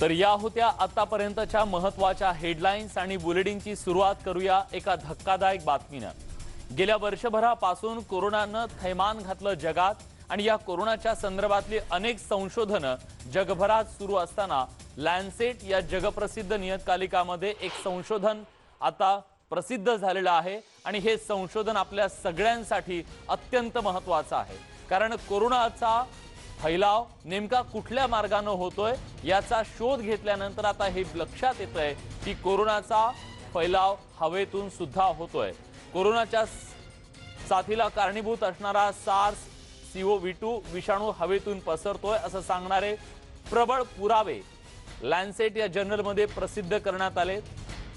तर या होत्या आतापर्यंतच्या महत्त्वाच्या हेडलाईन्स आणि बुलेटिनची सुरुवात करूया एका धक्कादायक बातमीनं। गेल्या वर्षभरापासून कोरोनानं थैमान घातलं जगात आणि या कोरोनाच्या संदर्भातली अनेक संशोधनं जगभरात सुरू असताना लॅन्सेट या जगप्रसिद्ध नियतकालिकामध्ये एक संशोधन आता प्रसिद्ध झालेलं आहे आणि हे संशोधन आपल्या सगळ्यांसाठी अत्यंत महत्त्वाचं आहे, कारण कोरोनाचा फैलाव नेमका कुठल्या मार्गाने होतोय याचा शोध घेतल्यानंतर आता हे लक्षात येतंय की कोरोनाचा फैलाव हवेतून सुद्धा होतोय। कोरोनाच्या साथीला कारणीभूत असणारा SARS-CoV-2 विषाणू हवेतून पसरतोय असं सांगणारे प्रबळ पुरावे लॅन्सेट या जर्नलमध्ये प्रसिद्ध करण्यात आले।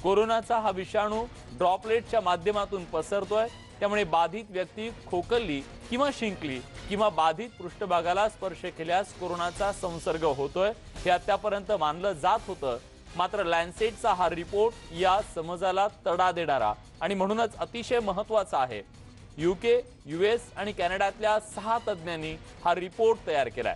कोरोनाचा हा विषाणू ड्रॉपलेटच्या माध्यमातून पसरतोय, त्यामुळे बाधित व्यक्ती खोकलली किंवा शिंकली किंवा बाधित पृष्ठभागाला स्पर्श केल्यास कोरोनाचा संसर्ग होतोय हे आतापर्यंत मानलं जात होतं। मात्र लॅन्सेटचा हा रिपोर्ट या समजाला तडा देणारा आणि म्हणूनच अतिशय महत्त्वाचा आहे। UK, US आणि कॅनडातल्या 6 तज्ञांनी हा रिपोर्ट तयार केलाय।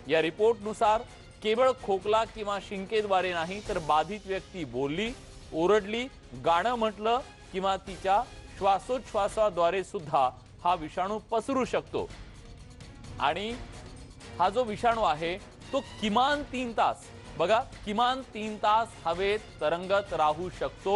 या रिपोर्टनुसार केवळ खोकला किंवा शिंकेद्वारे नाही तर बाधित व्यक्ती बोलली, ओरडली, गाणं म्हटलं किंवा तिच्या श्वासोच्छवासाद्वारे सुद्धा हा विषाणू पसरू शकतो आणि हा जो विषाणू आहे तो किमान 3 तास, बघा किमान 3 तास हवेत तरंगत राहू शकतो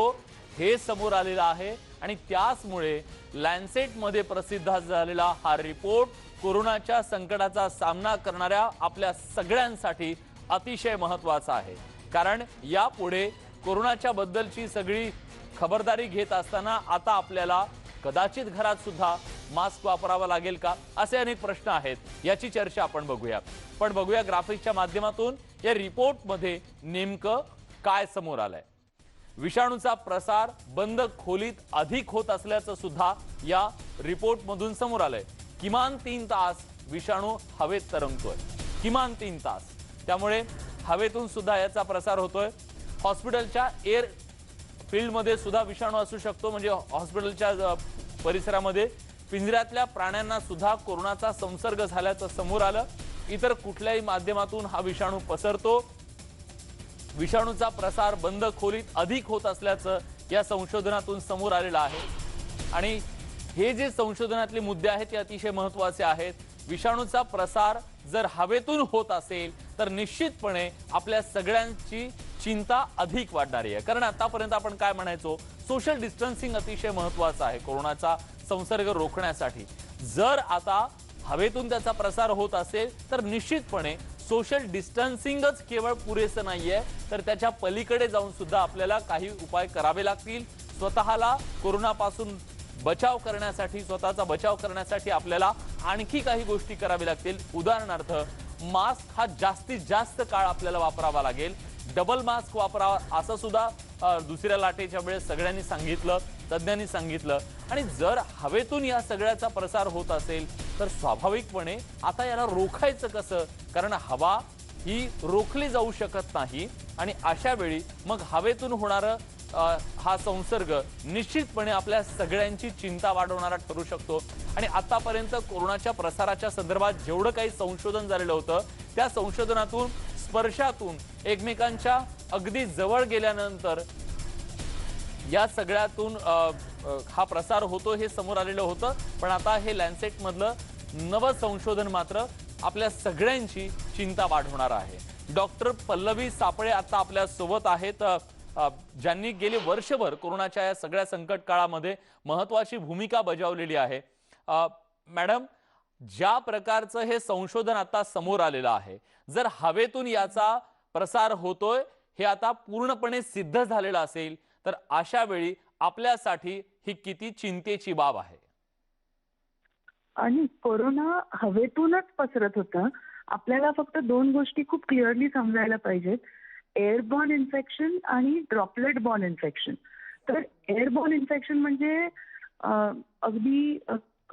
हे समोर आलेलं आहे आणि त्याचमुळे लॅन्सेटमध्ये प्रसिद्ध झालेला हा रिपोर्ट कोरोनाच्या संकटाचा सामना करणाऱ्या आपल्या सगळ्यांसाठी अतिशय महत्त्वाचा आहे। कारण यापुढे कोरोनाच्या बद्दलची सगळी खबरदारी घेत असताना आता आपल्याला कदाचित घरात सुद्धा मास्क वापरावा लागेल का, असे अनेक प्रश्न आहेत। याची चर्चा आपण बघूया, पण बघूया ग्राफिकच्या माध्यमातून या रिपोर्टमध्ये नेमकं काय समोर आलंय। विषाणूचा प्रसार बंद खोलीत अधिक होत असल्याचं सुद्धा या रिपोर्टमधून समोर आलंय। किमान 3 तास विषाणू हवेत तरंगतोय, किमान 3 तास, त्यामुळे हवेतून सुद्धा याचा प्रसार होतोय। हॉस्पिटलच्या एअर फील्डमध्ये सुद्धा विषाणू असू शकतो, म्हणजे हॉस्पिटलच्या परिसरामध्ये पिंजऱ्यातल्या प्राण्यांना सुद्धा कोरोनाचा संसर्ग झाल्याचं समोर आलं। इतर कुठल्याही माध्यमातून हा विषाणू पसरतो। विषाणूचा प्रसार बंद खोलीत अधिक होत असल्याचं या संशोधनातून समोर आलेलं आहे आणि हे जे संशोधनातले मुद्दे आहेत ते अतिशय महत्त्वाचे आहेत। विषाणूचा प्रसार जर हवेतून होत असेल तर निश्चितपणे आपल्या सगळ्यांची चिंता अधिक वाढणारी आहे, कारण आतापर्यंत आपण काय म्हणायचो, सोशल डिस्टन्सिंग अतिशय महत्त्वाचं आहे कोरोनाचा संसर्ग रोखण्यासाठी। जर आता हवेतून त्याचा प्रसार होत असेल तर निश्चितपणे सोशल डिस्टन्सिंगच केवळ पुरेसं नाहीये, तर त्याच्या पलीकडे जाऊन सुद्धा आपल्याला काही उपाय करावे लागतील। स्वतःला कोरोनापासून बचाव करण्यासाठी, स्वतःचा बचाव करण्यासाठी आपल्याला आणखी काही गोष्टी करावी लागतील। उदाहरणार्थ मास्क हा जास्तीत जास्त काळ आपल्याला वापरावा लागेल। डबल मास्क वापरावा असं सुद्धा दुसऱ्या लाटेच्या वेळेस सगळ्यांनी सांगितलं, तज्ञांनी सांगितलं। आणि जर हवेतून या सगळ्याचा प्रसार होत असेल तर स्वाभाविकपणे आता याला रोखायचं कसं, कारण हवा ही रोखली जाऊ शकत नाही आणि अशा वेळी मग हवेतून होणारं हा संसर्ग निश्चितपणे आपल्या सगळ्यांची चिंता वाढवणारा ठरू शकतो। आणि आतापर्यंत कोरोनाच्या प्रसाराच्या संदर्भात जेवढं काही संशोधन झालेलं होतं त्या संशोधनातून स्पर्शातून एकमेकांच्या अगदी जवळ गेल्यानंतर या सगळ्यातून हा प्रसार होतो हे समोर आलेलं होतं। पण आता हे लॅन्सेट मधलं नवं संशोधन मात्र आपल्या सगळ्यांची चिंता वाढवणार आहे। डॉक्टर पल्लवी सापळे आता आपल्या सोबत आहेत, ज्यांनी गेले वर्षभर कोरोनाच्या या सगळ्या संकट काळामध्ये महत्त्वाची भूमिका बजावलेली आहे। मॅडम, ज्या प्रकारचं हे संशोधन आता समोर आलेलं आहे, जर हवेतून याचा प्रसार होतोय हे आता पूर्णपणे सिद्ध झालेलं असेल तर अशा वेळी आपल्यासाठी ही किती चिंतेची बाब आहे। आणि कोरोना हवेतूनच पसरत होता। आपल्याला फक्त 2 गोष्टी खूप क्लिअरली समजायला पाहिजेत, एअरबॉर्न इन्फेक्शन आणि ड्रॉपलेट बॉर्न इन्फेक्शन। तर एअरबॉर्न इन्फेक्शन म्हणजे अगदी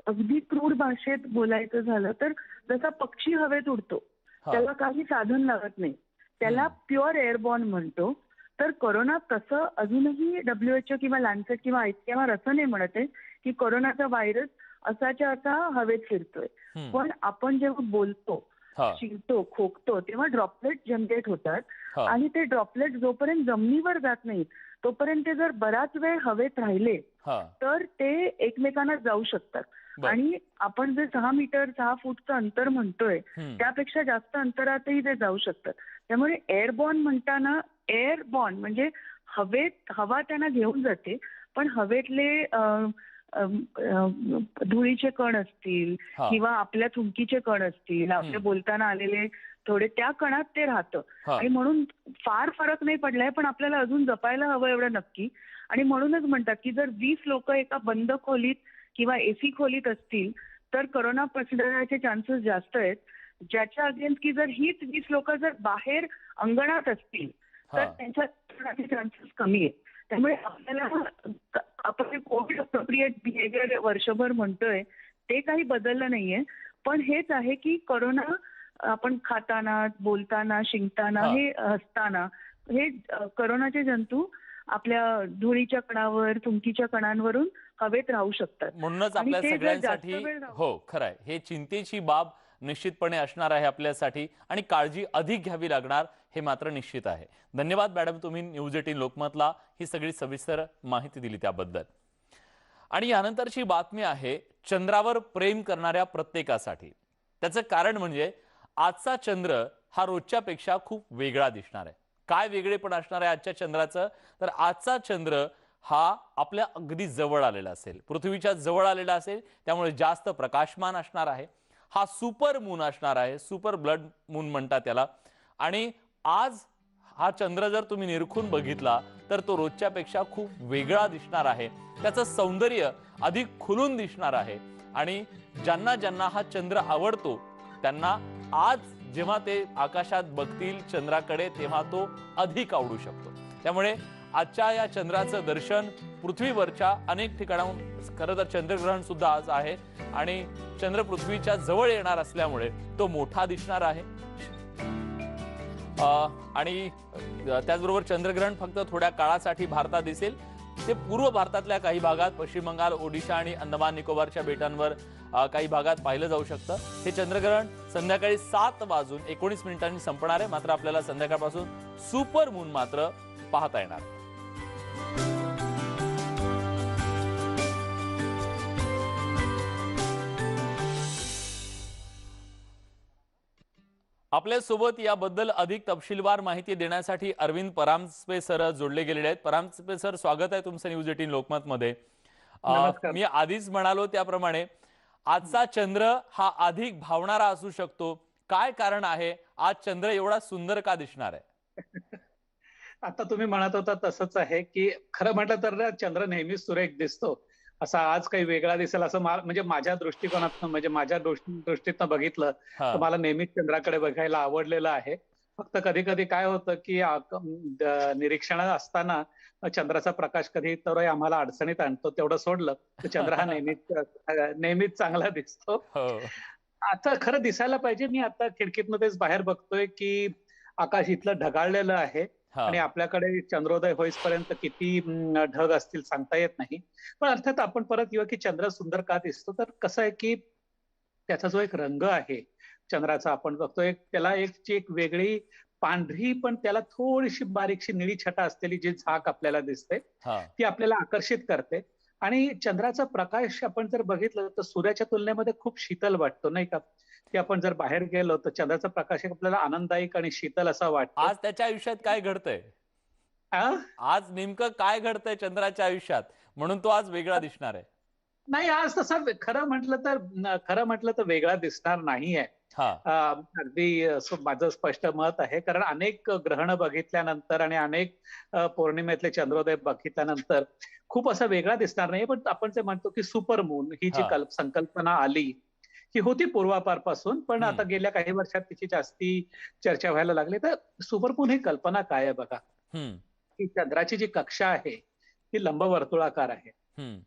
अगदी क्रूड भाषेत बोलायचं झालं तर जसा पक्षी हवेत उडतो त्याला काही साधन लागत नाही, त्याला प्युअर एअरबॉर्न म्हणतो। तर कोरोना तसं अजूनही WHO किंवा लॅन्सेट किंवा ICMR असं नाही म्हणत आहे की कोरोनाचा व्हायरस असाच्या असा हवेत फिरतोय, पण आपण जेव्हा बोलतो हा शिंकतो, खोकतो, तेव्हा ड्रॉपलेट जनरेट होतात. हा आणि ते ड्रॉपलेट जोपर्यंत जमिनीवर जात नाहीत तोपर्यंत ते जर बराच वेळ हवेत राहिले हा तर ते एकमेकांना जाऊ शकतात. बर आणि आपण जे 6 मीटर 6 फूटचं अंतर म्हणतोय हम्म त्यापेक्षा जास्त अंतरातही ते जाऊ शकतात. त्यामुळे एअरबॉर्न म्हणताना एअरबॉर्न म्हणजे हवा त्यांना घेऊन जाते, पण हवेतले धुळीचे कण असतील हा किंवा आपल्या थुंकीचे कण असतील, आपल्या बोलताना आलेले थोडे, त्या कणात ते राहतं. हा आणि म्हणून फार फरक नाही पडलाय, पण आपल्याला अजून जपायला हवं एवढं नक्की. आणि म्हणूनच म्हणतात की जर 20 लोक एका बंद खोलीत किंवा एसी खोलीत असतील तर करोना पसरण्याचे चान्सेस जास्त आहेत. ज्याच्या अगेन्स्ट की जर हीच 20 लोक जर बाहेर अंगणात असतील तर हा त्यांच्या चान्सेस कमी आहेत. त्यामुळे आपल्याला आपण कोविड अप्रोप्रिएट बिहेवियर वर्षभर म्हणतोय ते काही बदललं नाहीये, पण हेच आहे की कोरोना आपण खाताना, बोलताना, शिंकताना, हा हे हसताना, हे करोनाचे जंतू आपल्या धुळीच्या कणावर, थुंकीच्या कणांवरून हवेत राहू शकतात. म्हणूनच आणि आपल्या ते जर जास्त सगळ्यांसाठी वेळ राहू हो खरंय, हे चिंतेची बाब निश्चितपणे असणार आहे आपल्यासाठी आणि काळजी अधिक घ्यावी लागणार हे मात्र निश्चित आहे. धन्यवाद मॅडम, तुम्ही न्यूज 18 लोकमतला ही सगळी सविस्तर माहिती दिली त्याबद्दल. आणि यानंतरची बातमी आहे चंद्रावर प्रेम करणाऱ्या प्रत्येकासाठी. त्याचं कारण म्हणजे आजचा चंद्र हा रोजच्या पेक्षा खूप वेगळा दिसणार आहे. काय वेगळेपण असणार आहे आजच्या चंद्राचं, तर आजचा चंद्र हा आपल्या अगदी जवळ आलेला असेल, पृथ्वीच्या जवळ आलेला असेल, त्यामुळे जास्त प्रकाशमान असणार आहे. हा सुपर मून असणार आहे, सुपर ब्लड मून म्हणतात त्याला. आणि आज हा चंद्र जर तुम्ही निरखून बघितला तर तो रोजच्या पेक्षा खूप वेगळा दिसणार आहे. त्याचं सौंदर्य अधिक खुलून दिसणार आहे. आणि ज्यांना ज्यांना हा चंद्र आवडतो त्यांना आज जेव्हा ते आकाशात बघतील चंद्राकडे तेव्हा तो अधिक आवडू शकतो. त्यामुळे आजच्या या चंद्राचं दर्शन पृथ्वीवरच्या अनेक ठिकाणाहून, खरं तर चंद्रग्रहण सुद्धा आज आहे आणि चंद्र पृथ्वीच्या जवळ येणार असल्यामुळे तो मोठा दिसणार आहे. आणि त्याचबरोबर चंद्रग्रहण फक्त थोड्या काळासाठी भारतात दिसेल. ते पूर्व भारतातल्या काही भागात, पश्चिम बंगाल, ओडिशा आणि अंदमान निकोबारच्या बेटांवर काही भागात पाहिलं जाऊ शकतं. हे चंद्रग्रहण संध्याकाळी 7:19 संपणार आहे. मात्र आपल्याला संध्याकाळपासून सुपर मून मात्र पाहता येणार. आपल्या सोबत याबद्दल अधिक तपशीलवार माहिती देण्यासाठी अरविंद परांजपे सर जोडले गेलेले आहेत. परांजपे सर, स्वागत आहे तुमचं न्यूज 18 लोकमत मध्ये. मी आधीच म्हणालो त्याप्रमाणे आजचा चंद्र हा अधिक भावणारा असू शकतो. काय कारण आहे, आज चंद्र एवढा सुंदर का दिसणार आहे? आता तुम्ही म्हणत होता तसंच आहे की खरं म्हटलं तर चंद्र नेहमीच सुरेख दिसतो. असा आज काही वेगळा दिसेल असं म्हणजे माझ्या दृष्टिकोनातून, म्हणजे माझ्या दृष्टीतनं बघितलं तर मला नेहमीच चंद्राकडे बघायला आवडलेलं आहे. फक्त कधी कधी काय होतं की निरीक्षण असताना चंद्राचा प्रकाश कधी तर आम्हाला अडचणीत आणतो. तेवढं सोडलं तर चंद्र हा नेहमीच चांगला दिसतो. आता खरं दिसायला पाहिजे. मी आता खिडकीतनं तेच बाहेर बघतोय की आकाश इथलं ढगाळलेलं आहे आणि आपल्याकडे चंद्रोदय होईपर्यंत किती ढग असतील सांगता येत नाही. पण अर्थात आपण परत येऊ की चंद्र सुंदर का दिसतो, तर कसं आहे की त्याचा जो एक रंग आहे चंद्राचा, आपण बघतोय त्याला एक वेगळी पांढरी पण त्याला थोडीशी बारीकशी निळी छटा असलेली जी झाक आपल्याला दिसते ती आपल्याला आकर्षित करते. आणि चंद्राचा प्रकाश आपण जर बघितलं तर सूर्याच्या तुलनेमध्ये खूप शीतल वाटतो, नाही का? की आपण जर बाहेर गेलो तर चंद्राचा प्रकाश आपल्याला आनंददायक आणि शीतल असा वाटतो. आज त्याच्या आयुष्यात काय घडतंय, आज नेमकं काय घडतंय चंद्राच्या आयुष्यात, म्हणून तो आज वेगळा दिसणार आहे? नाही, आज तसा खरं म्हटलं तर वेगळा दिसणार नाहीये. अगदी माझं स्पष्ट मत आहे. कारण अनेक ग्रहण बघितल्यानंतर आणि अनेक पौर्णिमेतले चंद्रोदय बघितल्यानंतर खूप असा वेगळा दिसणार नाही. पण आपण जे म्हणतो की सुपरमून ही जी संकल्पना आली ही होती पूर्वापारपासून, पण आता गेल्या काही वर्षात तिची जास्ती चर्चा व्हायला लागली. तर सुपरमून ही कल्पना काय आहे बघा, की चंद्राची जी कक्षा आहे ती लंबवर्तुळाकार आहे.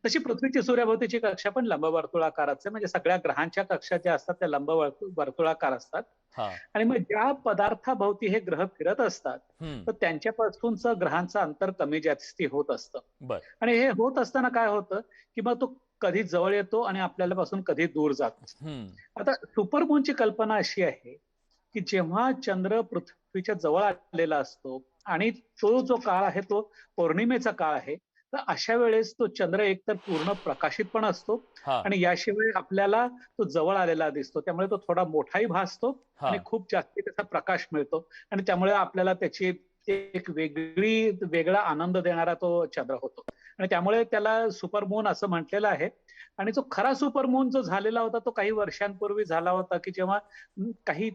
तशी पृथ्वीची सूर्याभोवतीची कक्षा पण लंबवर्तुळाकारच आहे. म्हणजे सगळ्या ग्रहांच्या कक्षा ज्या असतात त्या लंबवर्तुळाकार असतात. आणि मग ज्या पदार्थाभोवती हे ग्रह फिरत असतात तर त्यांच्यापासूनच ग्रहांचं अंतर कमी जास्ती होत असतं. आणि हे होत असताना काय होतं की मग तो कधी जवळ येतो आणि आपल्याला पासून कधी दूर जातो. आता सुपरमूनची कल्पना अशी आहे की जेव्हा चंद्र पृथ्वीच्या जवळ आलेला असतो आणि तो जो काळ आहे तो पौर्णिमेचा काळ आहे, तर अशा वेळेस तो चंद्र एकतर पूर्ण प्रकाशित पण असतो हा आणि याशिवाय आपल्याला तो जवळ आलेला दिसतो. त्यामुळे तो थोडा मोठाही भासतो हा आणि खूप जास्ती त्याचा प्रकाश मिळतो आणि त्यामुळे आपल्याला त्याची एक वेगळा आनंद देणारा तो चंद्र होतो आणि त्यामुळे त्याला सुपरमून असं म्हटलेलं आहे. आणि जो खरा सुपरमून जो झालेला होता तो काही वर्षांपूर्वी झाला होता की जेव्हा काही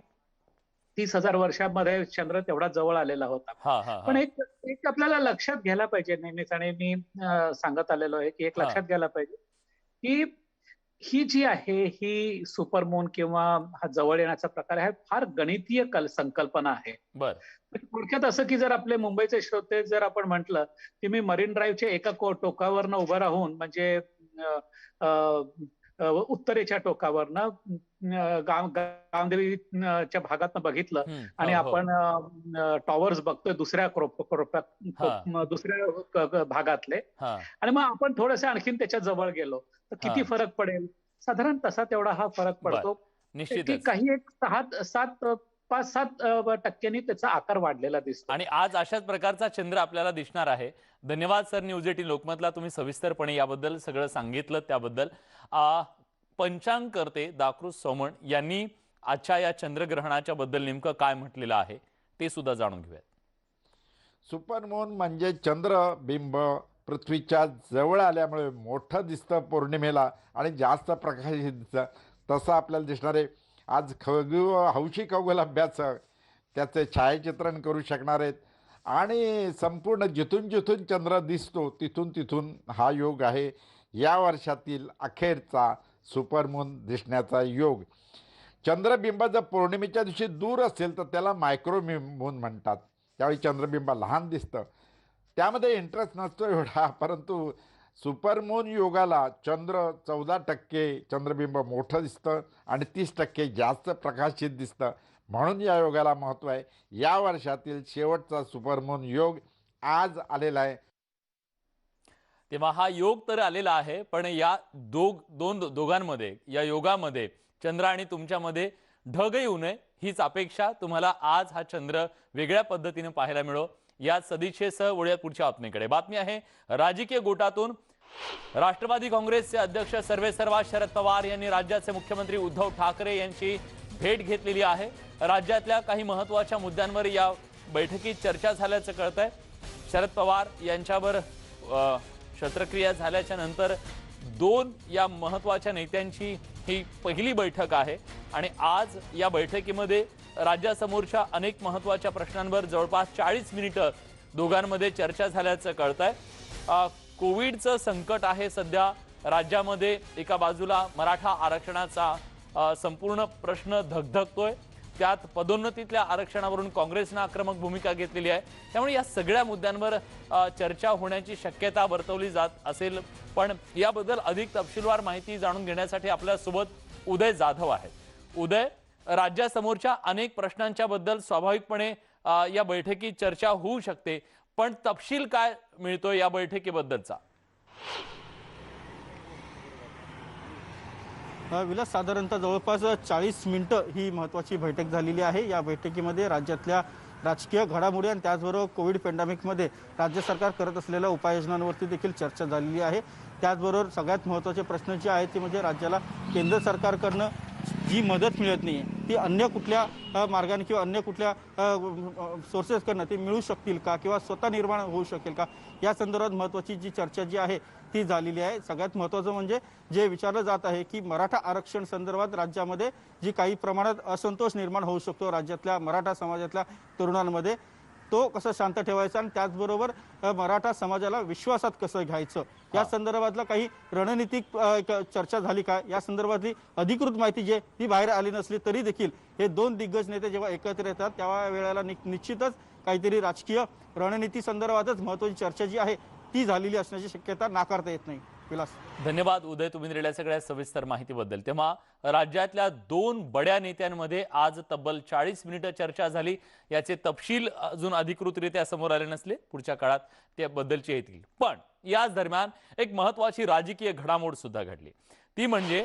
30,000 वर्षांमध्ये चंद्र तेवढा जवळ आलेला होता. हा हा पण हा एक आपल्याला लक्षात घ्यायला पाहिजे नेहमीच आणि मी सांगत आलेलो आहे की एक हा लक्षात घ्यायला पाहिजे की ही जी आहे ही सुपरमून किंवा हा जवळ येण्याचा प्रकार आहे फार गणितीय संकल्पना आहे. बर थोडक्यात असं की जर आपले मुंबईचे श्रोते जर आपण म्हटलं की मी मरीन ड्राईव्हच्या एका टोकावरनं उभं राहून म्हणजे उत्तरेच्या टोकावरनं गावदेवीच्या भागातनं बघितलं आणि हो आपण टॉवर्स बघतोय दुसऱ्या हा दुसऱ्या भागातले हा आणि मग आपण थोडंसं आणखीन त्याच्या जवळ गेलो तर किती हा फरक पडेल. साधारण तसा तेवढा हा फरक बर पडतो की निश्चितच. काही एक 5-7% त्याचा आकार वाढलेला दिसतो. आणि आज अशाच प्रकारचा चंद्र आपल्याला दिसणार आहे. धन्यवाद सर. न्यूज 18 लोकमतला तुम्ही सविस्तरपणे याबद्दल सगळं सांगितलं. त्याबद्दल पंचांगकर्ते दाकृस सोमण यांनी आजच्या या चंद्रग्रहणाच्या बद्दल नेमकं काय म्हटलेलं आहे ते सुद्धा जाणून घेऊयात. सुपरमून म्हणजे चंद्रबिंब पृथ्वीच्या जवळ आल्यामुळे मोठं दिसतं पौर्णिमेला आणि जास्त प्रकाशित दिसतं. तसं आपल्याला दिसणार आहे. आज हौशी खगोल अभ्यासक त्याचे छायाचित्रण करू शकणार आहेत आणि संपूर्ण जिथून जिथून चंद्र दिसतो तिथून हा योग आहे. या वर्षातील अखेरचा सुपरमून दिसण्याचा योग. चंद्रबिंब जर पौर्णिमेच्या दिवशी दूर असेल तर त्याला मायक्रोमून म्हणतात. त्यावेळी चंद्रबिंब लहान दिसतं. त्यामध्ये इंटरेस्ट नसतो एवढा, परंतु सुपरमून योगाला चंद्र 14% चंद्रबिंब मोठं दिसतं आणि 30% जास्त प्रकाशित दिसतं. म्हणून या योगाला महत्त्व आहे. या वर्षातील शेवटचा सुपरमून योग आज आलेला आहे. तेव्हा हा योग तर आलेला आहे, पण या दोघांमध्ये या योगामध्ये चंद्र आणि तुमच्यामध्ये ढग येऊ नये हीच अपेक्षा. तुम्हाला आज हा चंद्र वेगळ्या पद्धतीने पाहायला मिळो या सदिच्छेसह वळूयात पुढच्या बातमीकडे. बातमी आहे राजकीय गोटातून. राष्ट्रवादी काँग्रेसचे अध्यक्ष सर्वेसर्वा शरद पवार यांनी राज्याचे मुख्यमंत्री उद्धव ठाकरे यांची भेट घेतलेली आहे. राज्यातल्या काही महत्त्वाच्या मुद्द्यांवर या बैठकीत चर्चा झाल्याचं कळतंय. शरद पवार यांच्यावर शस्त्रक्रिया झाल्याच्या नंतर 2 या महत्त्वाच्या नेत्यांची ही पहिली बैठक आहे आणि आज या बैठकीमध्ये राज्यासमोरच्या अनेक महत्त्वाच्या प्रश्नांवर जवळपास 40 मिनिटं दोघांमध्ये चर्चा झाल्याचं कळतंय. कोविडचं संकट आहे सध्या राज्यामध्ये. एका बाजूला मराठा आरक्षणाचा संपूर्ण प्रश्न धगधगतोय. त्यात पदोन्नतीतल्या आरक्षणावरून काँग्रेसनं आक्रमक भूमिका घेतलेली आहे. त्यामुळे या सगळ्या मुद्द्यांवर चर्चा होण्याची शक्यता वर्तवली जात असेल. पण याबद्दल अधिक तपशीलवार माहिती जाणून घेण्यासाठी आपल्यासोबत उदय जाधव आहेत. उदय, राज्यासमोरच्या अनेक प्रश्नांच्या बद्दल स्वाभाविकपणे या बैठकीत चर्चा होऊ शकते, पण तपशील काय मिळतोय या बैठकीबद्दलचा? विलास, साधारणतः जवळपास 40 मिनिटं ही महत्त्वाची बैठक झालेली आहे. या बैठकीमध्ये राज्यातल्या राजकीय घडामोडी आणि त्याचबरोबर कोविड पॅन्डेमिकमध्ये राज्य सरकार करत असलेल्या उपाययोजनांवरती देखील चर्चा झालेली आहे. त्याचबरोबर सगळ्यात महत्त्वाचे प्रश्न जे आहेत ते म्हणजे राज्याला केंद्र सरकारकडनं जी मदत मिळत नाही आहे ती अन्य कुठल्या मार्गाने किंवा अन्य कुठल्या सोर्सेसकडनं ते मिळू शकतील का किंवा स्वतः निर्माण होऊ शकेल का, या संदर्भात महत्त्वाची जी चर्चा जी आहे ती झालेली आहे. सगळ्यात महत्त्वाचं म्हणजे जे विचारलं जात आहे की मराठा आरक्षण संदर्भात राज्यामध्ये जी काही प्रमाणात असंतोष निर्माण होऊ शकतो राज्यातल्या मराठा समाजातल्या तरुणांमध्ये, तो कसं शांत ठेवायचा आणि त्याचबरोबर मराठा समाजाला विश्वासात कसं घ्यायचं या संदर्भातला काही रणनीतिक चर्चा झाली का, या संदर्भातली अधिकृत माहिती जी ती बाहेर आली नसली तरी देखील हे 2 दिग्गज नेते जेव्हा एकत्र येतात त्या वेळेला निश्चितच काहीतरी राजकीय रणनीती संदर्भातच महत्त्वाची चर्चा जी आहे ती झालेली असण्याची शक्यता नाकारता येत नाही. विलास, धन्यवाद उदय, तुम्ही दिलेल्या सगळ्या सविस्तर माहितीबद्दल. तेव्हा राज्यातल्या 2 बड्या नेत्यांमध्ये आज तब्बल 40 मिनिटं चर्चा झाली. याचे तपशील अजून अधिकृतरित्या समोर आले नसले, पुढच्या काळात त्याबद्दलचे येतील. पण याच दरम्यान एक महत्त्वाची राजकीय घडामोड सुद्धा घडली. ती म्हणजे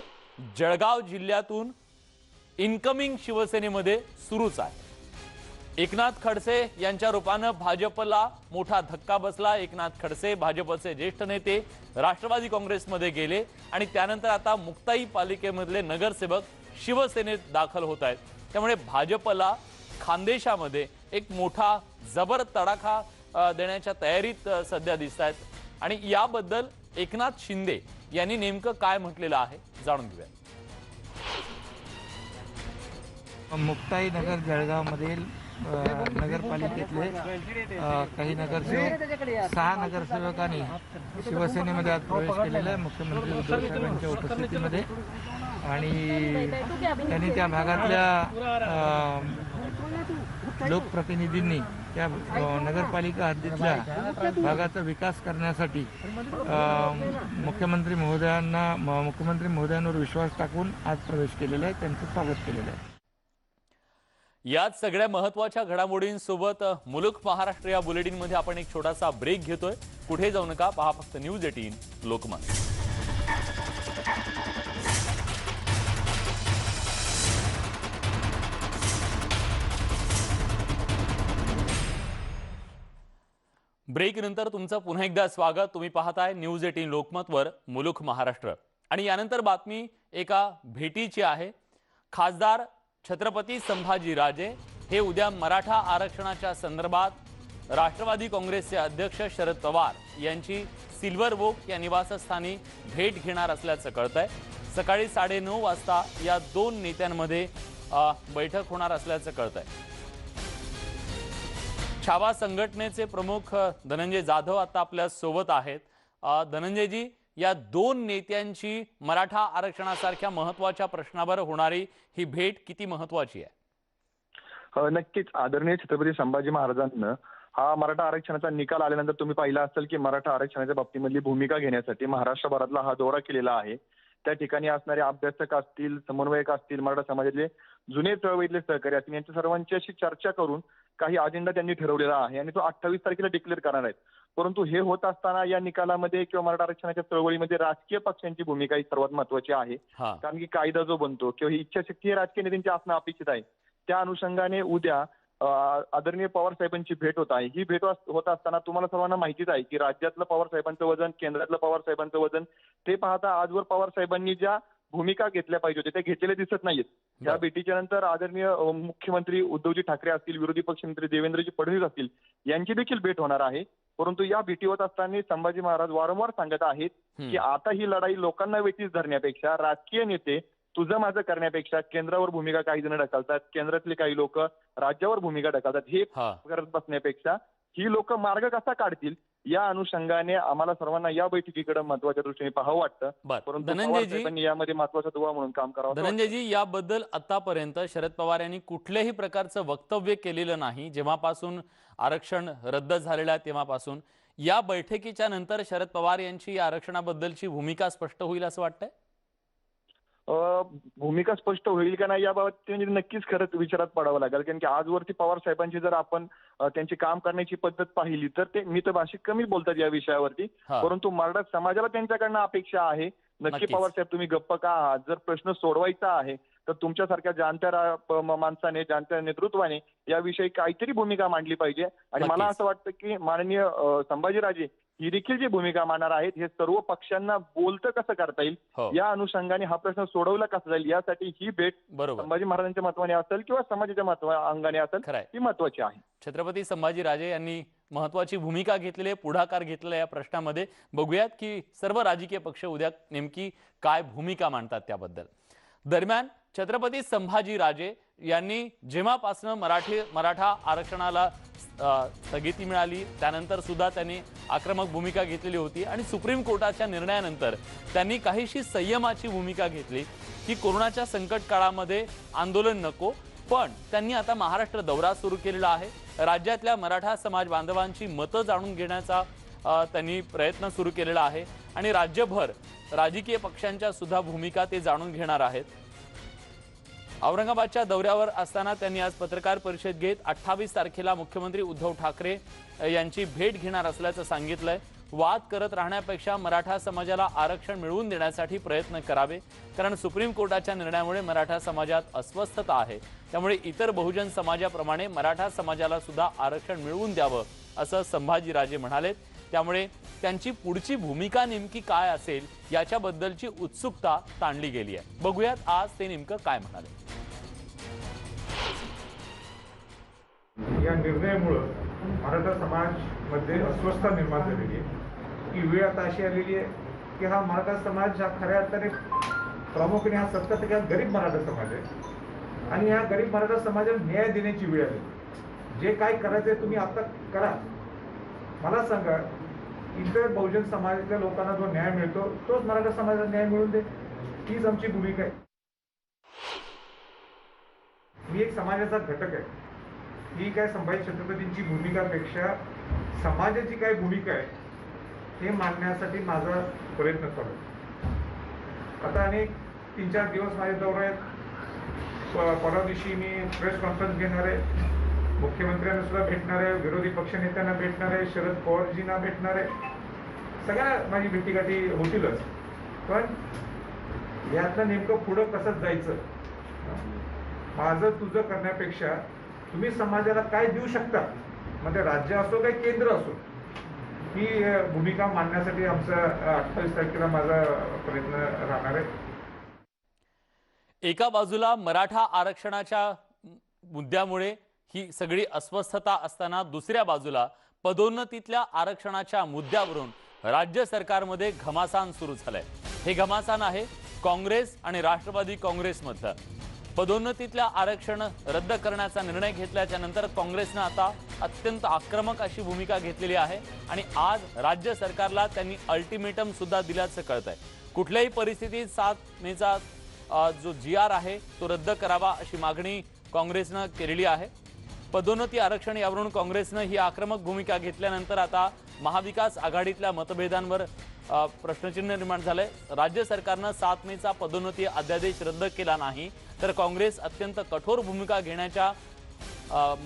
जळगाव जिल्ह्यातून इनकमिंग शिवसेनेमध्ये सुरूच आहे। एकनाथ खडसे यांच्या रूपानं भाजपला मोठा धक्का बसला। एकनाथ खडसे भाजपचे ज्येष्ठ नेते राष्ट्रवादी काँग्रेसमध्ये गेले आणि त्यानंतर आता मुक्ताई पालिकेमधले नगरसेवक शिवसेनेत दाखल होत आहेत। त्यामुळे भाजपला खानदेशामध्ये एक मोठा जबर तडाखा देण्याच्या तयारीत सध्या दिसत आहेत आणि याबद्दल एकनाथ शिंदे यांनी नेमकं काय म्हटलेलं आहे जाणून घेऊया। मुक्ताई नगर जळगावमधील नगरपालिकेतले काही नगरसेवक 6 नगरसेवकांनी शिवसेनेमध्ये आज प्रवेश केलेला आहे मुख्यमंत्री उद्धव साहेबांच्या उपस्थितीमध्ये आणि त्यांनी त्या भागातल्या लोकप्रतिनिधींनी त्या नगरपालिका हद्दीतल्या भागाचा विकास करण्यासाठी मुख्यमंत्री महोदयांवर विश्वास टाकून आज प्रवेश केलेला आहे। त्यांचं स्वागत केलेलं आहे। याच सगळ्या महत्त्वाच्या घडामोडींसोबत मुलुक महाराष्ट्र या बुलेटिनमध्ये आपण एक छोटासा ब्रेक घेतोय। कुठे जाऊ नका, पहा फक्त न्यूज 18 लोकमत। ब्रेक नंतर तुमचं पुन्हा एकदा स्वागत। तुम्ही पाहताय न्यूज 18 लोकमतवर मुलुक महाराष्ट्र आणि यानंतर बातमी एका भेटीची आहे। खासदार छत्रपती संभाजीराजे हे उद्या मराठा आरक्षणाच्या संदर्भात राष्ट्रवादी काँग्रेसचे अध्यक्ष शरद पवार यांची सिल्वर वोक या निवासस्थानी भेट घेणार असल्याचं कळतंय। सकाळी 9:30 वाजता या दोन नेत्यांमध्ये बैठक होणार असल्याचं कळतंय। छावा संघटनेचे प्रमुख धनंजय जाधव आता आपल्या सोबत आहेत। धनंजयजी, या दोन नेत्यांची मराठा आरक्षणासारख्या महत्त्वाच्या प्रश्नावर होणारी ही भेट किती महत्त्वाची आहे? नक्कीच आदरणीय छत्रपती संभाजी महाराजांना हा मराठा आरक्षणाचा निकाल आल्यानंतर तुम्ही पाहिला असेल की मराठा आरक्षणाच्या बाबतीमधली भूमिका घेण्यासाठी महाराष्ट्रभरातला हा दौरा केलेला आहे। त्या ठिकाणी असणारे अभ्यासक असतील, समन्वयक असतील, मराठा समाजातले जुने चळवळीतले सहकारी असतील, यांच्या सर्वांची अशी चर्चा करून काही अजेंडा त्यांनी ठरवलेला आहे आणि तो 28 तारखेला डिक्लेअर करणार आहेत। परंतु हे होत असताना या निकालामध्ये किंवा मराठा आरक्षणाच्या चळवळीमध्ये राजकीय पक्षांची भूमिका ही सर्वात महत्त्वाची आहे। कारण की कायदा जो बनतो किंवा ही इच्छाशक्ती हे राजकीय नेत्यांची असणं अपेक्षित आहे। त्या अनुषंगाने उद्या आदरणीय पवार साहेबांची भेट होत आहे। ही भेट होत असताना तुम्हाला सर्वांना माहितीच आहे की राज्यातलं पवार साहेबांचं वजन, केंद्रातलं पवार साहेबांचं वजन, ते पाहता आजवर पवार साहेबांनी ज्या भूमिका घेतल्या पाहिजे होत्या त्या घेतलेल्या दिसत नाहीत। या भेटीच्या नंतर आदरणीय मुख्यमंत्री उद्धवजी ठाकरे असतील, विरोधी पक्षनेते देवेंद्रजी फडणवीस असतील, यांची देखील भेट होणार आहे। परंतु या भेटी होत असताना संभाजी महाराज वारंवार सांगत आहेत की आता ही लढाई लोकांना वेठीस धरण्यापेक्षा, राजकीय नेते तुझं माझं करण्यापेक्षा केंद्रावर भूमिका काही जण ढकलतात, केंद्रातले काही लोक राज्यावर भूमिका ढकलतात, हे करत बसण्यापेक्षा ही लोक मार्ग कसा काढतील या अनुषंगाने आम्हाला सर्वांना या बैठकीकडे महत्त्वाच्या दृष्टीने पाहावं वाटतं। परंतु धनंजयजी यामध्ये महत्त्वाचा दुवा म्हणून काम करावं। धनंजयजी, याबद्दल आतापर्यंत शरद पवार यांनी कुठल्याही प्रकारचं वक्तव्य केलेलं नाही। जेव्हापासून आरक्षण रद्द झालेलं आहे तेव्हापासून या बैठकीच्या नंतर शरद पवार यांची या आरक्षणाबद्दलची भूमिका स्पष्ट होईल असं वाटतंय? भूमिका स्पष्ट होईल का नाही याबाबत नक्कीच खरंच विचारात पडावं लागेल। कारण की आजवरती पवार साहेबांची जर आपण त्यांची काम करण्याची पद्धत पाहिली तर ते मितभाषिक कमी बोलतात या विषयावरती। परंतु मराठा समाजाला त्यांच्याकडनं अपेक्षा आहे नक्की पवार साहेब तुम्ही गप्प का आहात, जर प्रश्न सोडवायचा आहे तर तुमच्यासारख्या जाणत्या माणसाने, जाणत्या नेतृत्वाने याविषयी काहीतरी भूमिका मांडली पाहिजे। आणि मला असं वाटतं की माननीय संभाजीराजे ही देखील जी भूमिका मांडणार आहेत हे सर्व पक्षांना बोलतं कसं करता येईल या अनुषंगाने हा प्रश्न सोडवला कसा जाईल यासाठी ही भेट संभाजी महाराजांच्या महत्वाने असेल किंवा समाजाच्या अंगाने असेल ही महत्वाची आहे। छत्रपती संभाजीराजे यांनी महत्वाची भूमिका घेतलेली आहे, पुढाकार घेतलेला या प्रश्नामध्ये। बघूयात की सर्व राजकीय पक्ष उद्या नेमकी काय भूमिका मांडतात त्याबद्दल। दरम्यान छत्रपती संभाजीराजे यांनी जेव्हापासून मराठा आरक्षणाला स्थगिती मिळाली त्यानंतर सुद्धा त्यांनी आक्रमक भूमिका घेतलेली होती आणि सुप्रीम कोर्टाच्या निर्णयानंतर त्यांनी काहीशी संयमाची भूमिका घेतली की कोरोनाच्या संकट काळामध्ये आंदोलन नको, पण त्यांनी आता महाराष्ट्र दौरा सुरू केलेला आहे। राज्यातल्या मराठा समाज बांधवांची मतं जाणून घेण्याचा त्यांनी प्रयत्न सुरू केलेला आहे आणि राज्यभर राजकीय पक्षांच्या सुद्धा भूमिका ते जाणून घेणार आहेत। औरंगाबादच्या दौऱ्यावर असताना त्यांनी आज पत्रकार परिषद घेत 28 तारखेला मुख्यमंत्री उद्धव ठाकरे यांची भेट घेणार असल्याचं सांगितलंय। वाद करत राहण्यापेक्षा मराठा समाजाला आरक्षण मिळवून देण्यासाठी प्रयत्न करावे, कारण सुप्रीम कोर्टाच्या निर्णयामुळे मराठा समाजात अस्वस्थता आहे। त्यामुळे इतर बहुजन समाजाप्रमाणे मराठा समाजाला सुद्धा आरक्षण मिळवून द्यावं असं संभाजीराजे म्हणाले। त्यामुळे त्यांची पुढची भूमिका नेमकी काय असेल याच्याबद्दलची उत्सुकता ताणली गेली आहे। बघूयात आज ते नेमकं काय म्हणाले। या निर्णयामुळे मराठा समाजमध्ये अस्वस्थता निर्माण झालेली आहे की वेळ आता अशी आलेली आहे की हा मराठा समाज हा खऱ्या अर्थाने प्रामुख्याने हा 70% गरीब मराठा समाज आहे आणि ह्या गरीब मराठा समाजाला न्याय देण्याची वेळ आली। जे काय करायचंय तुम्ही आता करा। मला सांगा, इतर बहुजन समाजातल्या लोकांना जो न्याय मिळतो तोच मराठा समाजाला न्याय मिळून दे, हीच आमची भूमिका आहे। मी एक समाजाचा घटक आहे। ही काय संभाजी छत्रपतींची भूमिकापेक्षा समाजाची काय भूमिका आहे हे मांडण्यासाठी माझा प्रयत्न चालू आहे। आता अनेक 3-4 दिवस माझे दौरे आहेत। परवा दिवशी मी प्रेस कॉन्फरन्स घेणार आहे, मुख्यमंत्र्यांना सुद्धा भेटणार आहे, विरोधी पक्षनेत्यांना भेटणार आहे, शरद पवारजींना भेटणार आहे। सगळ्या माझी भेटीगाठी होतीलच, पण यातनं नेमकं पुढं कसं जायचं, माझं तुझं करण्यापेक्षा तुम्ही समाजाला काय देऊ शकता, म्हणजे राज्य असो काय केंद्र असो, ही भूमिका मांडण्यासाठी आमचा 28 तारखेला माझा प्रयत्न राहणार आहे। एका बाजूला मराठा आरक्षणाच्या मुद्द्यामुळे ही सगळी अस्वस्थता असताना दुसऱ्या बाजूला पदोन्नतीतल्या आरक्षणाच्या मुद्द्यावरून राज्य सरकारमध्ये घमासान सुरू झालंय। हे घमासान आहे काँग्रेस आणि राष्ट्रवादी काँग्रेसमधलं। पदोन्नतीतल्या आरक्षण रद्द करण्याचा निर्णय घेतल्याच्या नंतर काँग्रेसने आता अत्यंत आक्रमक अशी भूमिका घेतलेली आहे आणि आज राज्य सरकारला त्यांनी अल्टिमेटम सुद्धा दिल्याचं कळतंय। कुठल्याही परिस्थितीत 7 मेचा जो GR आहे तो रद्द करावा अशी मागणी काँग्रेसने केलेली आहे। पदोन्नती आरक्षण यावरून काँग्रेसने ही आक्रमक भूमिका घेतल्यानंतर आता महाविकास आघाडीतल्या मतभेदांवर प्रश्नचिन्ह निर्माण झालंय। राज्य सरकारने 7 मेचा पदोन्नती अध्यादेश रद्द केला नाही तर काँग्रेस अत्यंत कठोर भूमिका घेण्याच्या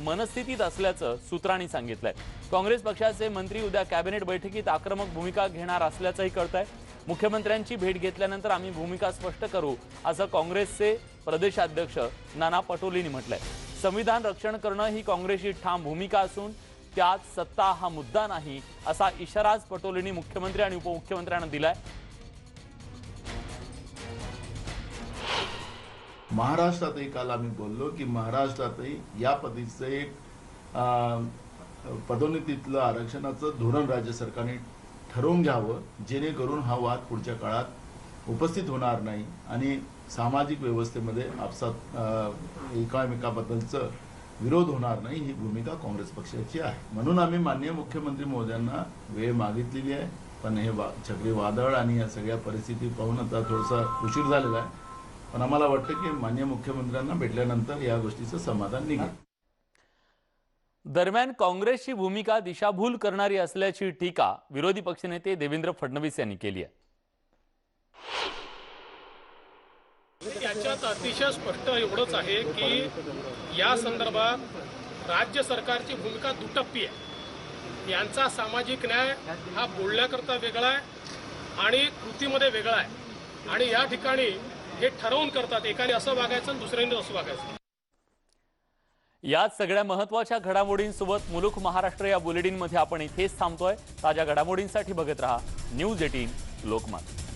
मनस्थितीत असल्याचं सूत्रांनी सांगितलंय। काँग्रेस पक्षाचे मंत्री उद्या कॅबिनेट बैठकीत आक्रमक भूमिका घेणार असल्याचंही कळतंय। मुख्यमंत्र्यांची भेट घेतल्यानंतर आम्ही भूमिका स्पष्ट करू असं काँग्रेसचे प्रदेशाध्यक्ष नाना पटोलेंनी म्हटलंय। संविधान रक्षण करणं ही काँग्रेसची ठाम भूमिका असून त्यात सत्ता हा मुद्दा नाही असा इशाराच पटोलेंनी मुख्यमंत्री आणि उपमुख्यमंत्र्यांना दिलाय। महाराष्ट्रातही काल आम्ही बोललो की महाराष्ट्रातही या पद्धतीचं एक पदोन्नतीतलं आरक्षणाचं धोरण राज्य सरकारने ठरवून घ्यावं, जेणेकरून हा वाद पुढच्या काळात उपस्थित होणार नाही आणि सामाजिक व्यवस्थेमध्ये आपसात एकामेकाबद्दलचं विरोध होणार नाही, ही भूमिका काँग्रेस पक्षाची आहे। म्हणून आम्ही माननीय मुख्यमंत्री महोदयांना वेळ मागितलेली आहे, पण हे चक्रीवादळ आणि या सगळ्या परिस्थिती पाहून आता थोडासा उशीर झालेला आहे, पण आम्हाला वाटतं की माननीय मुख्यमंत्र्यांना भेटल्यानंतर या गोष्टीचं समाधान निघेल। दरम्यान काँग्रेसची भूमिका दिशाभूल करणारी असल्याची टीका विरोधी पक्षनेते देवेंद्र फडणवीस यांनी केली आहे। याच्यात अतिशय स्पष्ट एवढंच आहे की या संदर्भात राज्य सरकारची भूमिका दुटप्पी आहे। यांचा सामाजिक न्याय हा बोलण्याकरता वेगळा आहे आणि कृतीमध्ये वेगळा आहे आणि या ठिकाणी हे ठरवून करतात, एकाने असं वागायचं आणि दुसऱ्याने असं वागायचं। याच सगळ्या महत्त्वाच्या घडामोडींसोबत मुलुक महाराष्ट्र या बुलेटिनमध्ये आपण इथेच थांबतोय। ताज्या घडामोडींसाठी बघत रहा न्यूज 18 लोकमत।